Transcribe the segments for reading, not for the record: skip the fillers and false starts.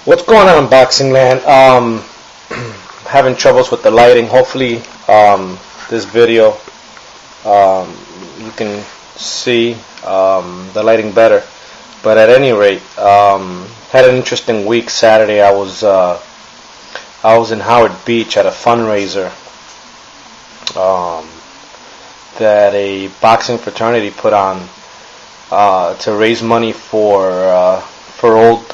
What's going on, Boxing Land? Having troubles with the lighting. Hopefully, this video you can see the lighting better. But at any rate, had an interesting week. Saturday, I was in Howard Beach at a fundraiser that a boxing fraternity put on to raise money for old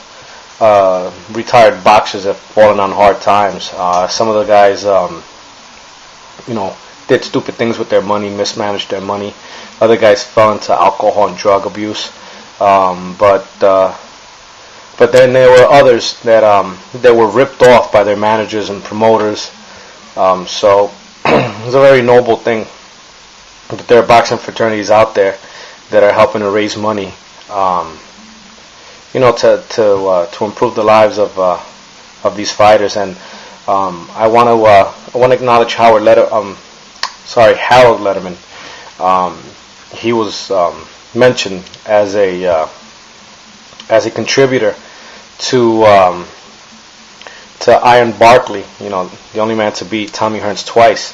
retired boxers that have fallen on hard times. Some of the guys, did stupid things with their money, mismanaged their money. Other guys fell into alcohol and drug abuse. But then there were others that were ripped off by their managers and promoters. So it's a very noble thing that there are boxing fraternities out there that are helping to raise money. To improve the lives of these fighters, and I want to acknowledge Harold Letterman. He was mentioned as a contributor to Iron Barkley. The only man to beat Tommy Hearns twice.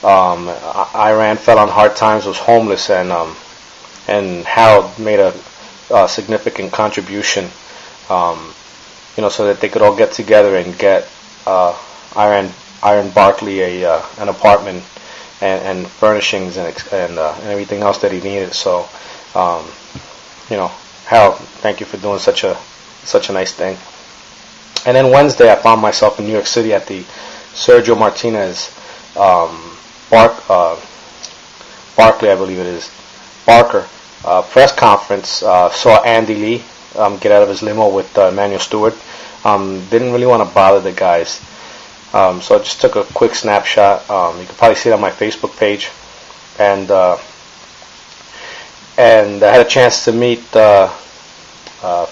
Iran fell on hard times, was homeless, and Harold made a significant contribution, so that they could all get together and get Iron Barkley an apartment and furnishings and everything else that he needed. So, Harold, thank you for doing such a nice thing. And then Wednesday, I found myself in New York City at the Sergio Martinez Barkley, I believe it is, Barker press conference. Saw Andy Lee get out of his limo with Emmanuel Stewart. Didn't really want to bother the guys, so I just took a quick snapshot. You can probably see it on my Facebook page, and I had a chance to meet,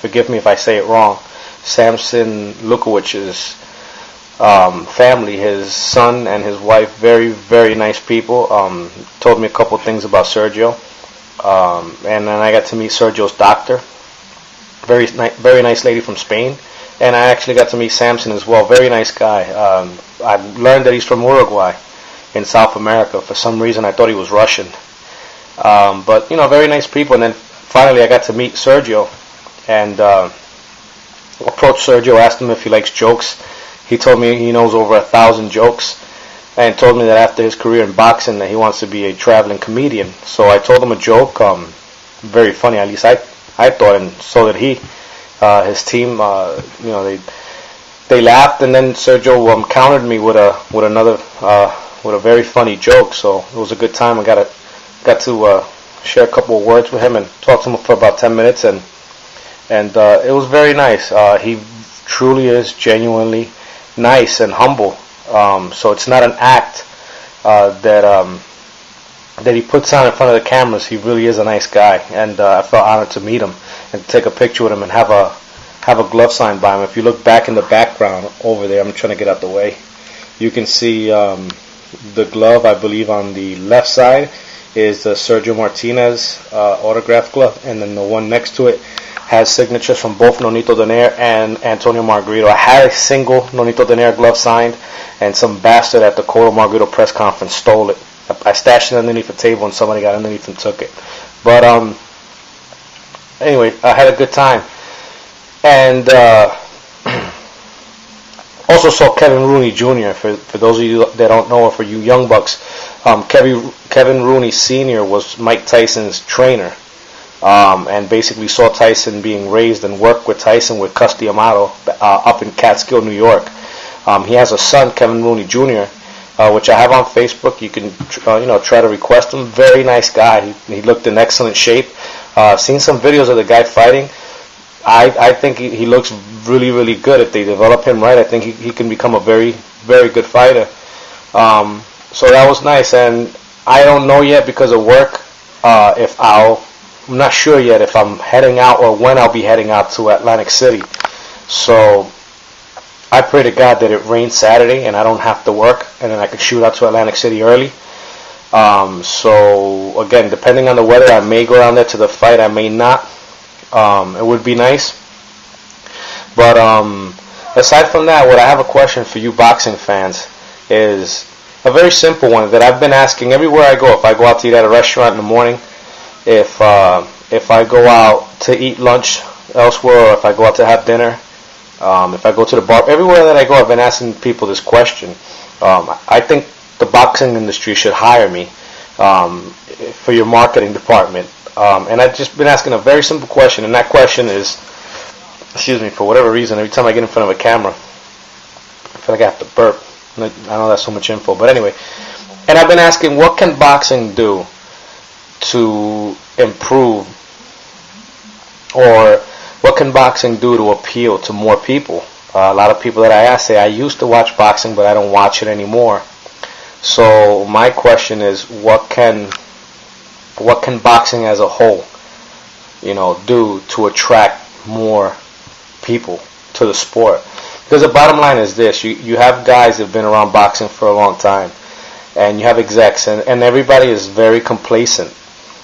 forgive me if I say it wrong, Samson Lukowicz's family, his son and his wife. Very, very nice people. Told me a couple things about Sergio. And then I got to meet Sergio's doctor, very nice lady from Spain, and I actually got to meet Samson as well. Very nice guy. I learned that he's from Uruguay in South America. For some reason, I thought he was Russian. But very nice people. And then finally, I got to meet Sergio and approached Sergio, asked him if he likes jokes. He told me he knows over 1,000 jokes, and told me that after his career in boxing that he wants to be a traveling comedian. So I told him a joke, very funny, at least I thought, and so did he. His team, they laughed, and then Sergio countered me with a very funny joke. So it was a good time. I got to share a couple of words with him and talk to him for about 10 minutes, and it was very nice. He truly is genuinely nice and humble. So it's not an act that he puts on in front of the cameras. He really is a nice guy, and I felt honored to meet him and take a picture with him and have a glove signed by him. If you look back in the background over there, I'm trying to get out the way, you can see the glove. I believe on the left side is the Sergio Martinez autograph glove, and then the one next to it has signatures from both Nonito Donaire and Antonio Margarito. I had a single Nonito Donaire glove signed, and some bastard at the Coro Margarito press conference stole it. I stashed it underneath the table, and somebody got underneath and took it. But anyway, I had a good time. And also saw Kevin Rooney Jr. For those of you that don't know, or for you young bucks, Kevin Rooney Sr. was Mike Tyson's trainer. And basically saw Tyson being raised and worked with Tyson with Custy Amato up in Catskill, New York. He has a son, Kevin Rooney Jr., which I have on Facebook. You can try to request him. Very nice guy. He looked in excellent shape. Seen some videos of the guy fighting. I think he looks really, really good. If they develop him right, I think he can become a very, very good fighter. So that was nice. And I don't know yet because of work I'm not sure yet if I'm heading out or when I'll be heading out to Atlantic City. So I pray to God that it rains Saturday and I don't have to work, and then I can shoot out to Atlantic City early. So again, depending on the weather, I may go down there to the fight. I may not. It would be nice. But aside from that, what I have a question for you boxing fans is a very simple one that I've been asking everywhere I go. If I go out to eat at a restaurant in the morning, if I go out to eat lunch elsewhere, or if I go out to have dinner, if I go to the bar, everywhere that I go, I've been asking people this question. I think the boxing industry should hire me for your marketing department. And I've just been asking a very simple question, and that question is, excuse me, for whatever reason, every time I get in front of a camera, I feel like I have to burp. I know that's so much info, but anyway. And I've been asking, what can boxing do to improve, or what can boxing do to appeal to more people? A lot of people that I ask say, I used to watch boxing, but I don't watch it anymore. So my question is, what can boxing as a whole, do to attract more people to the sport? Because the bottom line is this: you have guys that have been around boxing for a long time, and you have execs, and everybody is very complacent.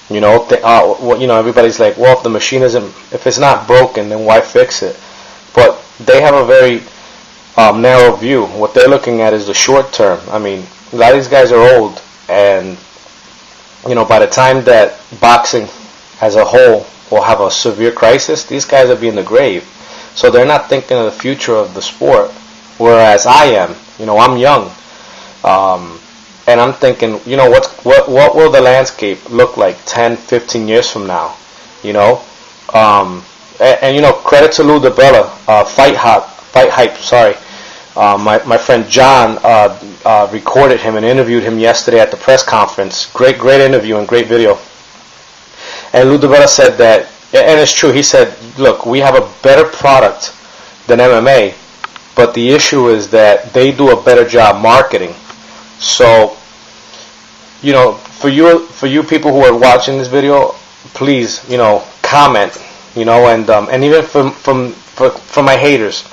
Everybody's like, well, if the machine if it's not broken, then why fix it? But they have a very narrow view. What they're looking at is the short term. I mean, a lot of these guys are old, and by the time that boxing as a whole will have a severe crisis, these guys will be in the grave. So they're not thinking of the future of the sport, whereas I am. I'm young, and I'm thinking, what will the landscape look like 10, 15 years from now? Credit to Lou Dibella, Fight Hype. Sorry. My friend John recorded him and interviewed him yesterday at the press conference. Great interview and great video. And Lou Dibella said that, and it's true, he said, look, we have a better product than MMA, but the issue is that they do a better job marketing. So, for you people who are watching this video, please, comment, and even from my haters,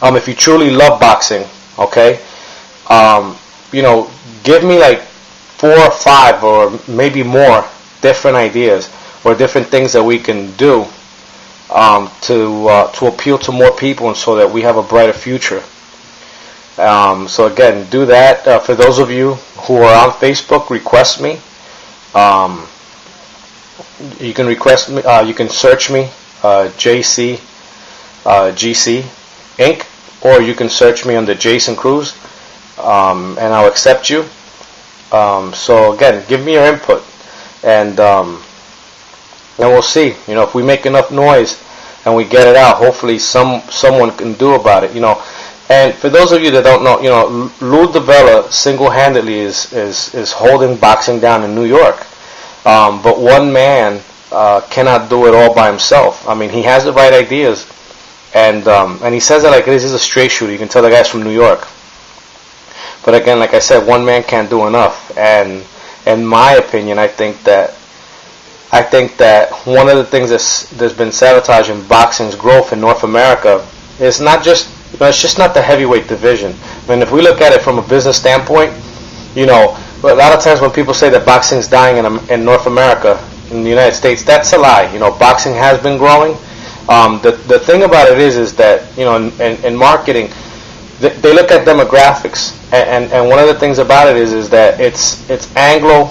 if you truly love boxing, okay, give me like 4 or 5 or maybe more different ideas or different things that we can do to appeal to more people, and so that we have a brighter future. So again, do that. For those of you who are on Facebook, request me. You can request me. You can search me, JC GC Inc. Or you can search me under Jason Cruz, and I'll accept you. So again, give me your input, and we'll see. If we make enough noise and we get it out, hopefully someone can do about it. And for those of you that don't know, Lou Dibella single-handedly is holding boxing down in New York. But one man cannot do it all by himself. I mean, he has the right ideas. And he says it like this is a straight shooter. You can tell the guy's from New York. But again, like I said, one man can't do enough. And in my opinion, I think that one of the things that's been sabotaging boxing's growth in North America is not just it's just not the heavyweight division. I mean, if we look at it from a business standpoint, a lot of times when people say that boxing's dying in North America, in the United States, that's a lie. Boxing has been growing. The thing about it is that in marketing, they look at demographics, and one of the things about it is that it's Anglo,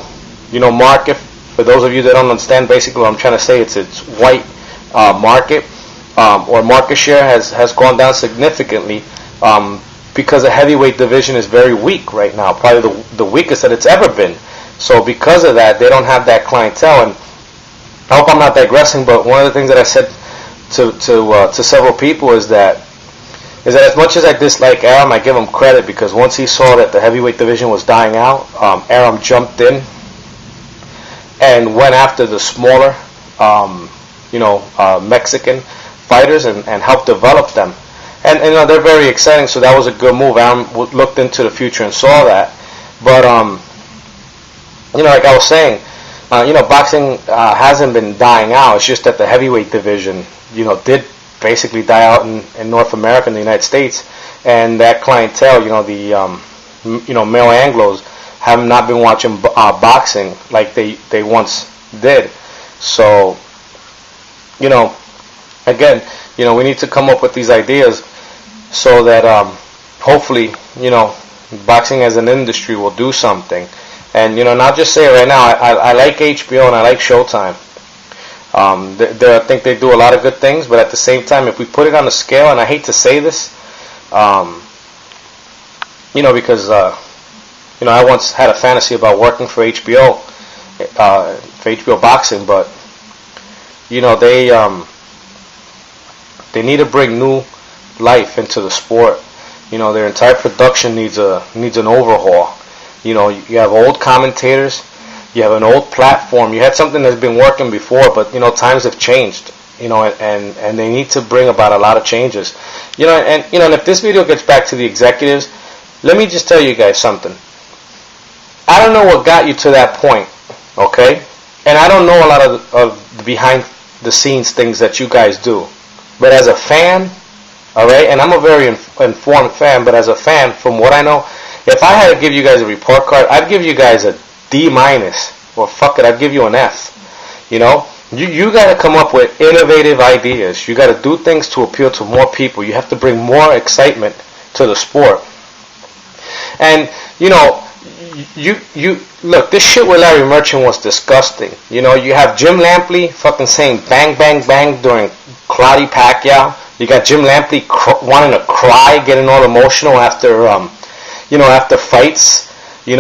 market. For those of you that don't understand, basically what I'm trying to say, it's white market, or market share has gone down significantly because the heavyweight division is very weak right now, probably the weakest that it's ever been. So because of that, they don't have that clientele. And I hope I'm not digressing, but one of the things that I said to several people is that as much as I dislike Aram, I give him credit, because once he saw that the heavyweight division was dying out, Aram jumped in and went after the smaller, Mexican fighters and helped develop them. And they're very exciting, so that was a good move. Aram looked into the future and saw that. But like I was saying, boxing hasn't been dying out. It's just that the heavyweight division, did basically die out in North America, in the United States, and that clientele, the male Anglos, have not been watching boxing like they once did. So, again, we need to come up with these ideas, so that hopefully, boxing as an industry will do something. And and I'll just say it right now, I like HBO and I like Showtime. I think they do a lot of good things, but at the same time, if we put it on a scale, and I hate to say this, because I once had a fantasy about working for HBO, Boxing, but they need to bring new life into the sport. Their entire production needs an overhaul. You have old commentators, you have an old platform, you had something that's been working before, but times have changed. And they need to bring about a lot of changes. And if this video gets back to the executives, let me just tell you guys something. I don't know what got you to that point, okay? And I don't know a lot of the behind the scenes things that you guys do. But as a fan, all right, and I'm a very informed fan, but as a fan, from what I know, if I had to give you guys a report card, I'd give you guys a D-, or fuck it, I'd give you an F. You got to come up with innovative ideas. You got to do things to appeal to more people. You have to bring more excitement to the sport. And you look, this shit with Larry Merchant was disgusting. You have Jim Lampley fucking saying bang bang bang during Clotty Pacquiao. You got Jim Lampley wanting to cry, getting all emotional after after fights. You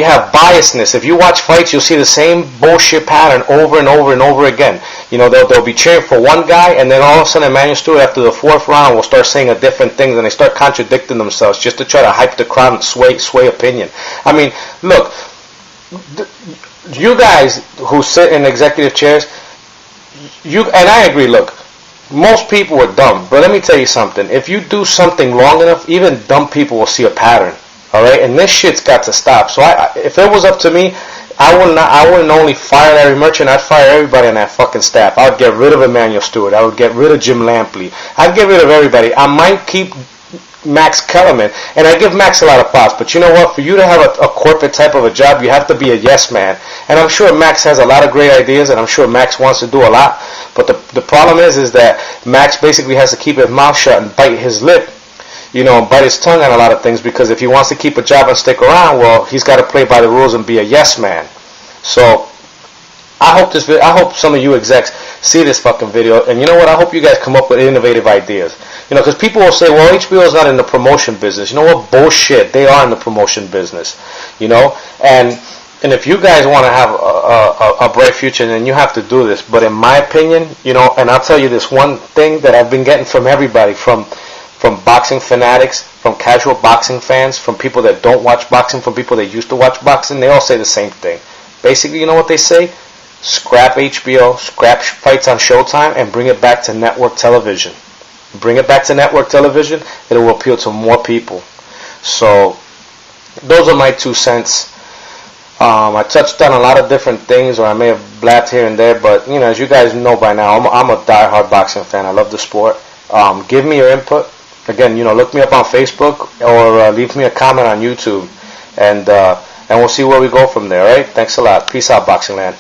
have biasness. If you watch fights, you'll see the same bullshit pattern over and over and over again. They'll be cheering for one guy, and then all of a sudden Emmanuel Stewart, after the fourth round, will start saying a different thing, and they start contradicting themselves just to try to hype the crowd and sway opinion. I mean, look, you guys who sit in executive chairs, and I agree, look, most people are dumb, but let me tell you something. If you do something long enough, even dumb people will see a pattern. All right, and this shit's got to stop. So if it was up to me, I wouldn't only fire Larry Merchant. I'd fire everybody on that fucking staff. I would get rid of Emmanuel Stewart. I would get rid of Jim Lampley. I'd get rid of everybody. I might keep Max Kellerman, and I give Max a lot of props. But you know what? For you to have a corporate type of a job, you have to be a yes man. And I'm sure Max has a lot of great ideas, and I'm sure Max wants to do a lot. But the problem is that Max basically has to keep his mouth shut and bite his lip. And bite his tongue on a lot of things, because if he wants to keep a job and stick around, well, he's got to play by the rules and be a yes man. So I hope some of you execs see this fucking video, and you know what? I hope you guys come up with innovative ideas. Because people will say, well, HBO is not in the promotion business. You know what? Bullshit. They are in the promotion business. And if you guys want to have a bright future, then you have to do this. But in my opinion, and I'll tell you this one thing that I've been getting from everybody, from boxing fanatics, from casual boxing fans, from people that don't watch boxing, from people that used to watch boxing, they all say the same thing. Basically, you know what they say? Scrap HBO, scrap fights on Showtime, and bring it back to network television. Bring it back to network television, it will appeal to more people. So, those are my 2 cents. I touched on a lot of different things, or I may have blabbed here and there, but, as you guys know by now, I'm a diehard boxing fan. I love the sport. Give me your input. Again, look me up on Facebook, or leave me a comment on YouTube, and we'll see where we go from there, all right? Thanks a lot. Peace out, Boxing Land.